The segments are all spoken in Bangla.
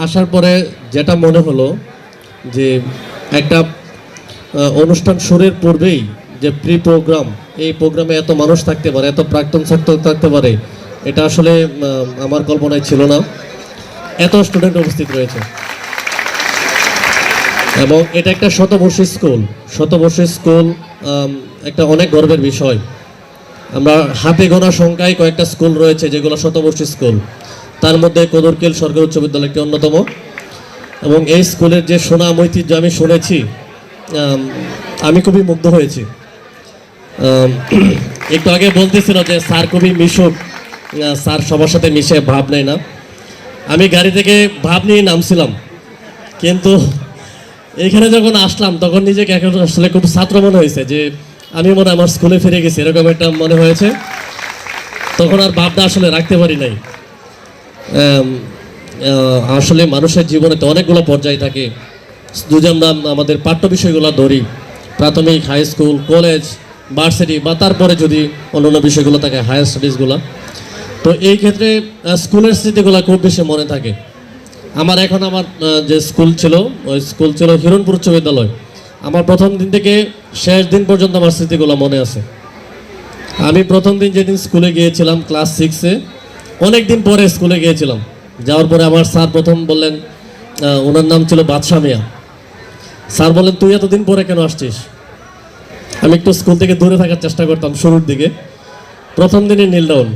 আসার পরে যেটা মনে হলো যে একটা অনুষ্ঠান শুরুর পূর্বেই যে প্রি প্রোগ্রাম, এই প্রোগ্রামে এত মানুষ থাকতে পারে, এত প্রাক্তন ছাত্র থাকতে পারে, এটা আসলে আমার কল্পনায় ছিল না। এত স্টুডেন্ট উপস্থিত রয়েছে এবং এটা একটা শতবর্ষী স্কুল, একটা অনেক গর্বের বিষয়। আমরা হাতে গোনা সংখ্যায় কয়েকটা স্কুল রয়েছে যেগুলো শতবর্ষী স্কুল, তার মধ্যে কদরকিল সরকারি উচ্চ বিদ্যালয় একটি অন্যতম। এবং এই স্কুলের যে সুনাম ঐতিহ্য আমি শুনেছি, আমি খুবই মুগ্ধ হয়েছি। একটু আগে বলতেছিল যে স্যার খুবই মিশুক, স্যার সবার সাথে মিশে ভাব নেয় না। আমি গাড়ি থেকে ভাব নিয়ে নামছিলাম, কিন্তু এখানে যখন আসলাম তখন নিজেকে এখন আসলে খুব ছাত্র মনে হয়েছে, যে আমি মনে হয় আমার স্কুলে ফিরে গেছি, এরকম একটা মনে হয়েছে। তখন আর ভাবটা আসলে রাখতে পারি নাই। আসলে মানুষের জীবনে তো অনেকগুলো পর্যায় থাকে। যদি আমরা আমাদের পাঠ্য বিষয়গুলো ধরি, প্রাথমিক, হাই স্কুল, কলেজ, ভার্সিটি, বা তারপরে যদি অন্যান্য বিষয়গুলো থাকে হায়ার স্টাডিজগুলো, তো এই ক্ষেত্রে স্কুলের স্মৃতিগুলো খুব বেশি মনে থাকে। আমার যে স্কুল ছিল, ওই স্কুল ছিল হিরণপুর উচ্চ বিদ্যালয়। আমার প্রথম দিন থেকে শেষ দিন পর্যন্ত আমার স্মৃতিগুলো মনে আছে। আমি প্রথম দিন যেদিন স্কুলে গিয়েছিলাম ক্লাস 6-এ, অনেক দিন পরে স্কুলে গিয়েছিলাম। যাওয়ার পরে আমার স্যার প্রথম বললেন, ওনার নাম ছিল বাদশা মিয়া। স্যার বললেন, তুই এতদিন পরে কেন আসছিস? আমি একটু স্কুল থেকে দূরে থাকার চেষ্টা করতাম শুরুর দিকে, প্রথম দিনই নীল ডাউন।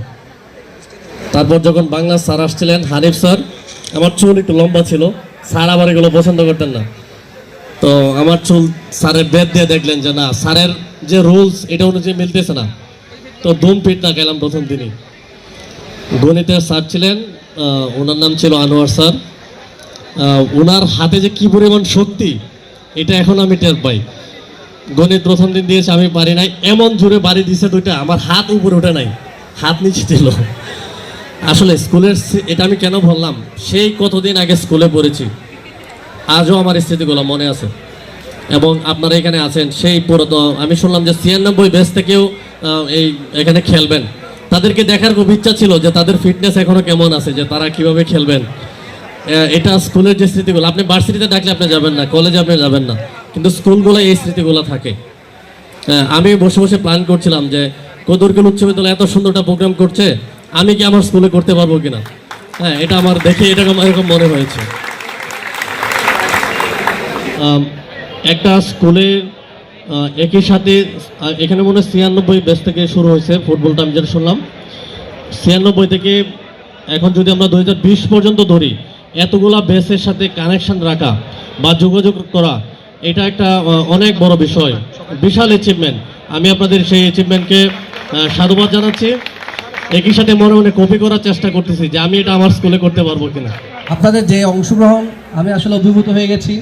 তারপর যখন বাংলা স্যার আসছিলেন, হানিফ স্যার, আমার চুল একটু লম্বা ছিল, স্যার আবার এগুলো পছন্দ করতেন না। তো আমার চুল স্যারের বেদ দিয়ে দেখলেন যে না, স্যারের যে রুলস এটা অনুযায়ী মিলতেছে না, তো দুম পিট না গেলাম প্রথম দিনই। গণিতের স্যার ছিলেন, ওনার নাম ছিল আনোয়ার স্যার। ওনার হাতে যে কী পরিমাণ শক্তি, এটা এখন আমি টের পাই। গণিত প্রথম দিন দিয়েছে, আমি পারি নাই, এমন জোরে বাড়ি দিয়েছে দুইটা, আমার হাত উপরে ওঠে নাই, হাত নিচে ছিল। আসলে স্কুলের, এটা আমি কেন বললাম, সেই কতদিন আগে স্কুলে পড়েছি, আজও আমার স্মৃতিগুলো মনে আছে। এবং আপনারা এখানে আছেন, সেই পুরাতন, আমি শুনলাম যে 96 ব্যাচ থেকেও এখানে খেলবেন। তাদেরকে দেখার খুব ইচ্ছা ছিল যে তাদের ফিটনেস এখনও কেমন আছে, যে তারা কিভাবে খেলবেন। এটা স্কুলের যে স্মৃতিগুলো, আপনি ভার্সিটিতে ডাকলে আপনি যাবেন না, কলেজে আপনি যাবেন না, কিন্তু স্কুলগুলো এই স্মৃতিগুলো থাকে। আমি বসে বসে প্ল্যান করছিলাম যে কদরকিল উচ্চ বিদ্যালয় এত সুন্দর একটা প্রোগ্রাম করছে, আমি কি আমার স্কুলে করতে পারবো কিনা। এটা আমার দেখে এরকম মনে হয়েছে। একটা স্কুলে একই সাথে এখানে মনে হয় 96 ব্যাচ থেকে শুরু হয়েছে ফুটবলটা, আমি যেটা শুনলাম 96 থেকে এখন যদি আমরা 2020 পর্যন্ত ধরি, এতগুলা ব্যাচের সাথে কানেকশন রাখা বা যোগাযোগ করা, এটা একটা অনেক বড় বিষয়, বিশাল অ্যাচিভমেন্ট। আমি আপনাদের সেই অ্যাচিভমেন্টকে সাধুবাদ জানাচ্ছি। একই সাথে মনে মনে কপি করার চেষ্টা করতেছি যে আমি এটা আমার স্কুলে করতে পারবো কিনা। আপনাদের যে অংশগ্রহণ, আমি আসলে অভিভূত হয়ে গেছি।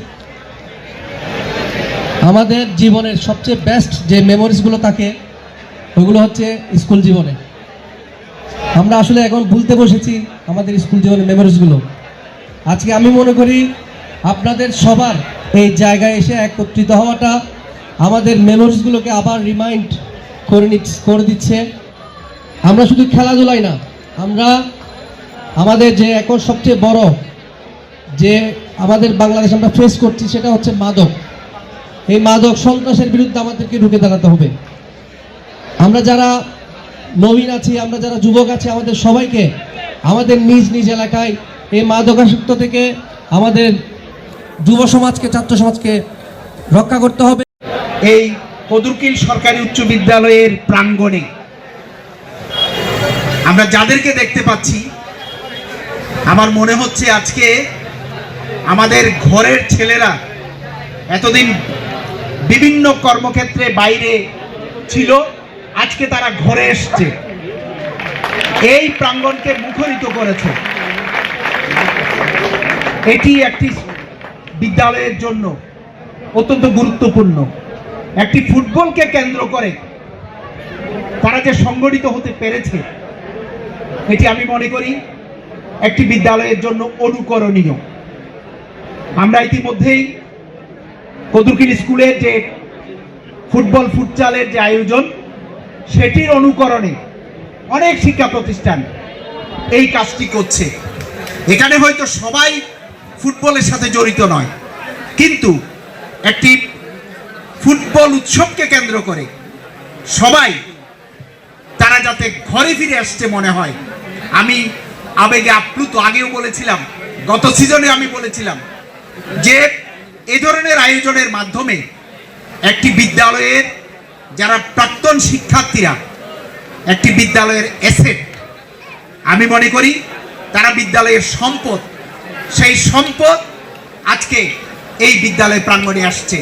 আমাদের জীবনের সবচেয়ে বেস্ট যে মেমোরিজগুলো থাকে, ওইগুলো হচ্ছে স্কুল জীবনে। আমরা আসলে এখন ভুলতে বসেছি আমাদের স্কুল জীবনের মেমোরিজগুলো। আজকে আমি মনে করি আপনাদের সবার এই জায়গায় এসে একত্রিত হওয়াটা আমাদের মেমোরিজগুলোকে আবার রিমাইন্ড করে দিচ্ছে। আমরা শুধু খেলাধুলাই না, আমরা আমাদের যে এখন সবচেয়ে বড় যে আমাদের বাংলাদেশ আমরা ফেস করছি, সেটা হচ্ছে মাদক। এই মাদক সন্ত্রাসের বিরুদ্ধে আমাদেরকে রুখে দাঁড়াতে হবে। আমরা যারা নবীন আছি, আমরা যারা যুবক আছি, আমাদের সবাইকে আমাদের নিজ নিজ এলাকায় এই মাদকাসক্ত থেকে আমাদের যুব সমাজকে, ছাত্র সমাজকে রক্ষা করতে হবে। এই কদরকিল সরকারি উচ্চ বিদ্যালয়ের প্রাঙ্গণে আমরা যাদেরকে দেখতে পাচ্ছি, আমার মনে হচ্ছে আজকে আমাদের ঘরের ছেলেরা এতদিন বিভিন্ন কর্মক্ষেত্রে বাইরে ছিল, আজকে তারা ঘরে এসছে, এই প্রাঙ্গণকে মুখরিত করেছে। এটি একটি বিদ্যালয়ের জন্য অত্যন্ত গুরুত্বপূর্ণ। একটি ফুটবলকে কেন্দ্র করে তারা যে সংগঠিত হতে পেরেছে, এটি আমি মনে করি একটি বিদ্যালয়ের জন্য অনুকরণীয়। আমরা ইতিমধ্যেই কদরকিল স্কুলের যে ফুটবল ফুটসালের যে আয়োজন, সেটির অনুকরণে অনেক শিক্ষা প্রতিষ্ঠান এই কাজটি করছে। এখানে হয়তো সবাই ফুটবলের সাথে জড়িত নয়, কিন্তু একটি ফুটবল উৎসবকে কেন্দ্র করে সবাই তারা যাতে ঘরে ফিরে আসছে মনে হয়। আমি আবেগে আপ্লুত, আগেও বলেছিলাম, গত সিজনে আমি বলেছিলাম যে এ ধরনের আয়োজনের মাধ্যমে একটি বিদ্যালয়ের যারা প্রাক্তন শিক্ষার্থীরা একটি বিদ্যালয়ের অ্যাসেট, আমি মনে করি তারা বিদ্যালয়ের সম্পদ, সেই সম্পদ আজকে এই বিদ্যালয় প্রাঙ্গণে আসছে।